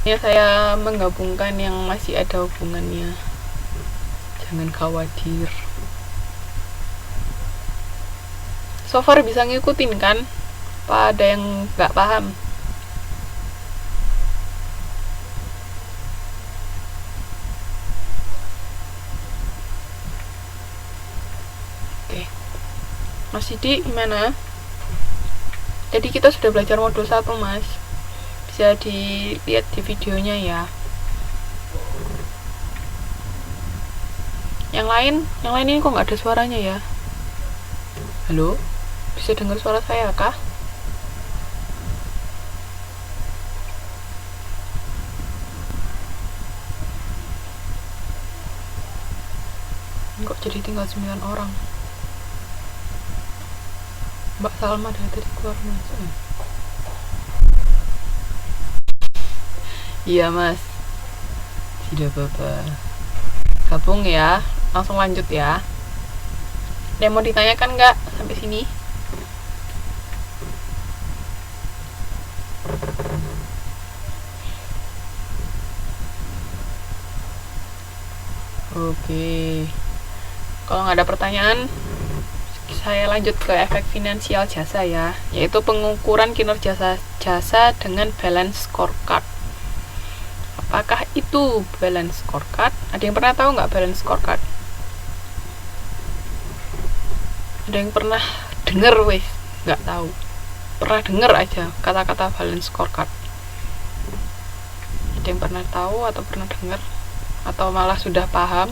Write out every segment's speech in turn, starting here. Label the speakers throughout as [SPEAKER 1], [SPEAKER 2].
[SPEAKER 1] Ya, saya menggabungkan yang masih ada hubungannya. Jangan khawatir. So far bisa ngikutin kan? Apa ada yang nggak paham? Oke. Mas Didi gimana? Jadi kita sudah belajar modul 1, Mas. Bisa dilihat di videonya ya. Yang lain ini kok nggak ada suaranya ya? Halo? Bisa dengar suara saya kah? Kok jadi tinggal 9 orang? Mbak Salma dari tadi keluar masuk. Iya Mas, tidak apa-apa. Gabung ya, langsung lanjut ya. Ada yang mau ditanyakan nggak sampai sini? Oke, kalau nggak ada pertanyaan, saya lanjut ke efek finansial jasa ya, yaitu pengukuran kinerja jasa dengan balance scorecard. Apakah itu balance scorecard? Ada yang pernah tahu nggak balance scorecard? Ada yang pernah dengar wes? Nggak tahu. Pernah dengar aja kata-kata balance scorecard? Ada yang pernah tahu atau pernah dengar? Atau malah sudah paham?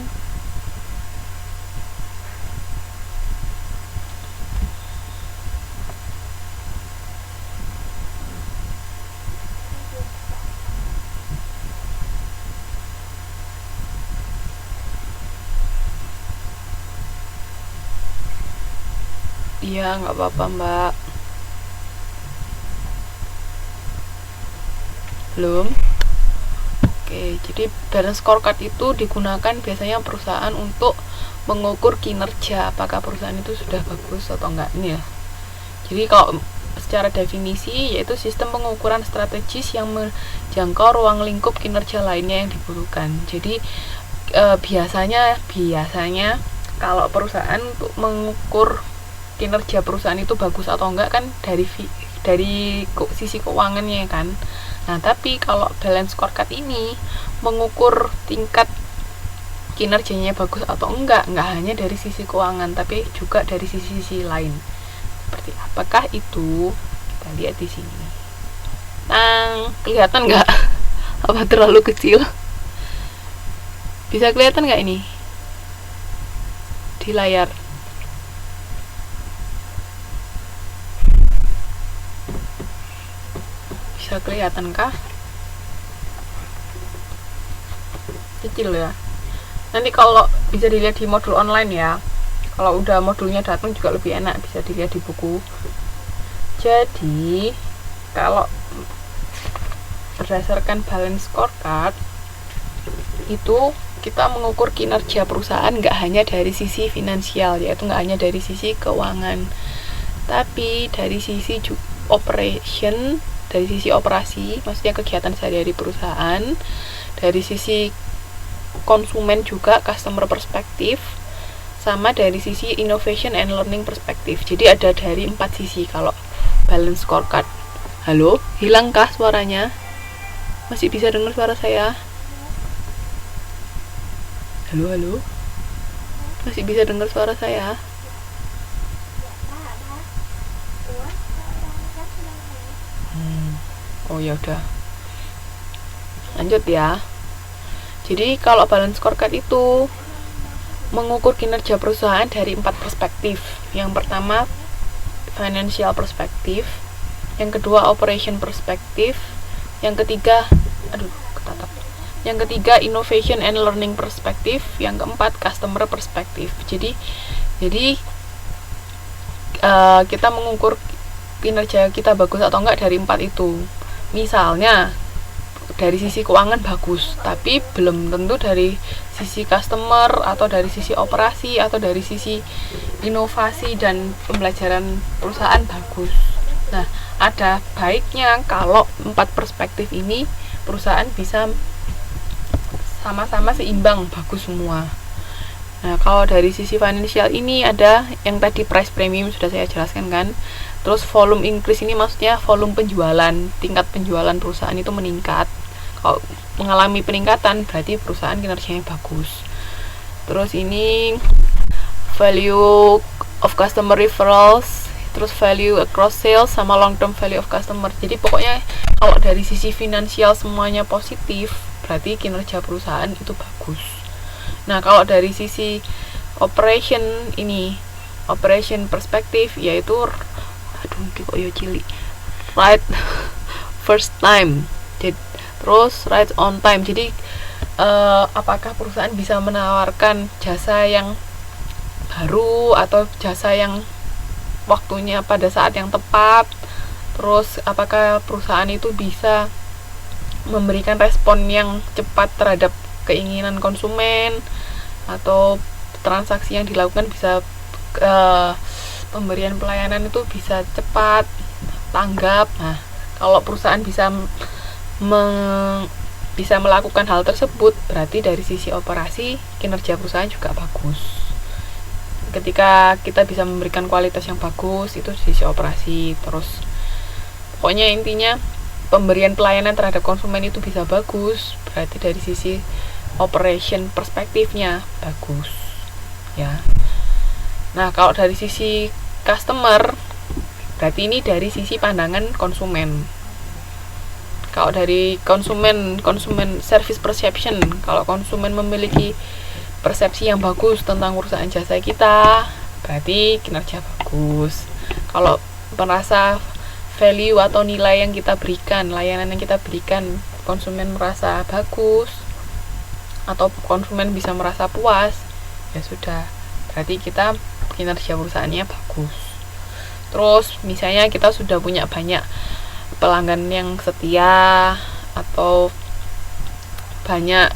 [SPEAKER 1] Iya, nggak apa-apa Mbak. Belum? Oke, jadi balance scorecard itu digunakan biasanya perusahaan untuk mengukur kinerja, apakah perusahaan itu sudah bagus atau enggak ini ya. Jadi kalau secara definisi yaitu sistem pengukuran strategis yang menjangkau ruang lingkup kinerja lainnya yang dibutuhkan. Jadi biasanya kalau perusahaan untuk mengukur kinerja perusahaan itu bagus atau enggak kan dari sisi keuangannya kan. Nah, tapi kalau balance scorecard ini mengukur tingkat kinerjanya bagus atau enggak hanya dari sisi keuangan, tapi juga dari sisi-sisi lain. Seperti apakah itu? Kita lihat di sini. Nah, kelihatan enggak? Apa terlalu kecil? Bisa kelihatan enggak ini? Di layar. Bisa kelihatan kah? Kecil ya. Nanti kalau bisa dilihat di modul online ya. Kalau udah modulnya datang juga lebih enak, bisa dilihat di buku. Jadi kalau berdasarkan balance scorecard itu kita mengukur kinerja perusahaan nggak hanya dari sisi finansial, yaitu nggak hanya dari sisi keuangan, tapi dari sisi operation, dari sisi operasi, maksudnya kegiatan sehari-hari perusahaan, dari sisi konsumen juga, customer perspektif, sama dari sisi innovation and learning perspektif. Jadi ada dari 4 sisi kalau balance scorecard. Halo, hilangkah suaranya? Masih bisa dengar suara saya? Halo? Masih bisa dengar suara saya? Oh ya udah, lanjut ya. Jadi kalau balance scorecard itu mengukur kinerja perusahaan dari 4 perspektif. Yang pertama financial perspektif, yang kedua operation perspektif, yang ketiga innovation and learning perspektif, yang keempat customer perspektif. Jadi kita mengukur kinerja kita bagus atau enggak dari 4 itu. Misalnya dari sisi keuangan bagus, tapi belum tentu dari sisi customer atau dari sisi operasi atau dari sisi inovasi dan pembelajaran perusahaan bagus. Nah, ada baiknya kalau 4 perspektif ini perusahaan bisa sama-sama seimbang, bagus semua. Nah, kalau dari sisi financial ini ada yang tadi price premium sudah saya jelaskan kan. Terus volume increase ini maksudnya volume penjualan, tingkat penjualan perusahaan itu meningkat. Kalau mengalami peningkatan berarti perusahaan kinerjanya bagus. Terus ini value of customer referrals, terus value across sales sama long term value of customer. Jadi pokoknya kalau dari sisi finansial semuanya positif, berarti kinerja perusahaan itu bagus. Nah, kalau dari sisi operation ini, operation perspektif yaitu kok yo cilik. Right first time. Terus right on time. Jadi apakah perusahaan bisa menawarkan jasa yang baru atau jasa yang waktunya pada saat yang tepat. Terus apakah perusahaan itu bisa memberikan respon yang cepat terhadap keinginan konsumen, atau transaksi yang dilakukan bisa pemberian pelayanan itu bisa cepat tanggap. Nah, kalau perusahaan bisa melakukan hal tersebut, berarti dari sisi operasi kinerja perusahaan juga bagus. Ketika kita bisa memberikan kualitas yang bagus, itu sisi operasi. Terus pokoknya intinya pemberian pelayanan terhadap konsumen itu bisa bagus, berarti dari sisi operation perspektifnya bagus ya. Nah, kalau dari sisi customer, berarti ini dari sisi pandangan konsumen. Kalau dari konsumen service perception, kalau konsumen memiliki persepsi yang bagus tentang perusahaan jasa kita, berarti kinerja bagus. Kalau merasa value atau nilai yang kita berikan, layanan yang kita berikan, konsumen merasa bagus atau konsumen bisa merasa puas, ya sudah, berarti kita kinerja perusahaannya bagus. Terus misalnya kita sudah punya banyak pelanggan yang setia atau banyak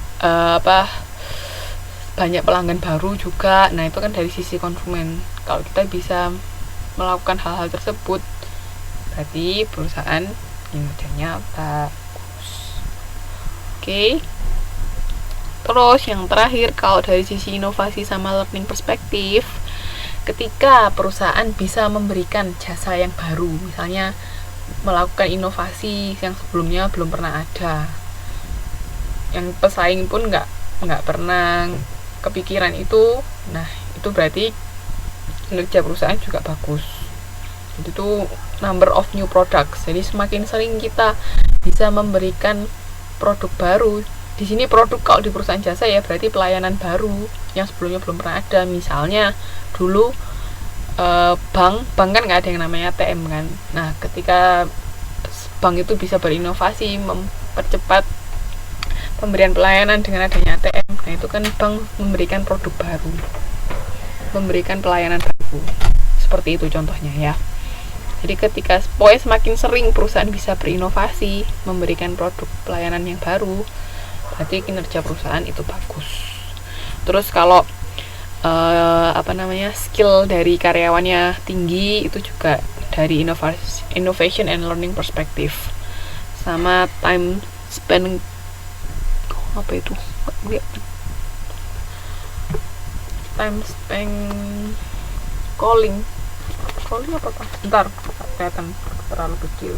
[SPEAKER 1] banyak pelanggan baru juga. Nah, itu kan dari sisi konsumen. Kalau kita bisa melakukan hal-hal tersebut, berarti perusahaan kinerjanya bagus. Oke. Terus yang terakhir, kalau dari sisi inovasi sama learning perspektif, ketika perusahaan bisa memberikan jasa yang baru, misalnya melakukan inovasi yang sebelumnya belum pernah ada, yang pesaing pun nggak pernah kepikiran itu, nah itu berarti kinerja perusahaan juga bagus. Jadi itu number of new products. Jadi semakin sering kita bisa memberikan produk baru. Di sini produk kalau di perusahaan jasa ya berarti pelayanan baru yang sebelumnya belum pernah ada. Misalnya dulu bank kan nggak ada yang namanya ATM kan. Nah, ketika bank itu bisa berinovasi mempercepat pemberian pelayanan dengan adanya ATM, nah itu kan bank memberikan produk baru, memberikan pelayanan baru, seperti itu contohnya ya. Jadi ketika pokoknya semakin sering perusahaan bisa berinovasi, memberikan produk pelayanan yang baru, berarti kinerja perusahaan itu bagus. Terus kalau skill dari karyawannya tinggi, itu juga dari innovation and learning perspective. Sama time spend calling apa pak? Bentar, kelihatan terlalu kecil.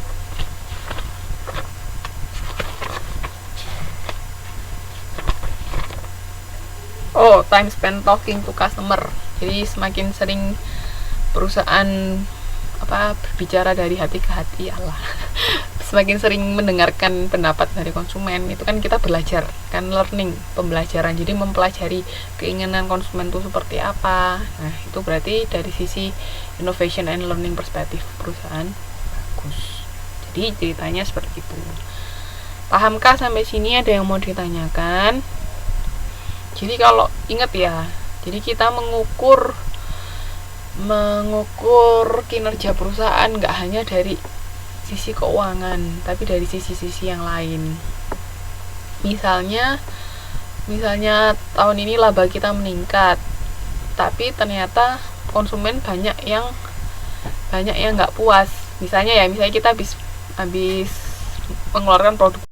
[SPEAKER 1] Time spent talking to customer. Jadi semakin sering perusahaan berbicara dari hati ke hati, semakin sering mendengarkan pendapat dari konsumen, itu kan kita belajar, kan learning, pembelajaran. Jadi mempelajari keinginan konsumen itu seperti apa. Nah, itu berarti dari sisi innovation and learning perspektif perusahaan bagus. Jadi ceritanya seperti itu. Pahamkah sampai sini? Ada yang mau ditanyakan? Jadi kalau ingat ya, jadi kita mengukur kinerja perusahaan nggak hanya dari sisi keuangan, tapi dari sisi-sisi yang lain. Misalnya tahun ini laba kita meningkat, tapi ternyata konsumen banyak yang nggak puas Misalnya kita habis mengeluarkan produk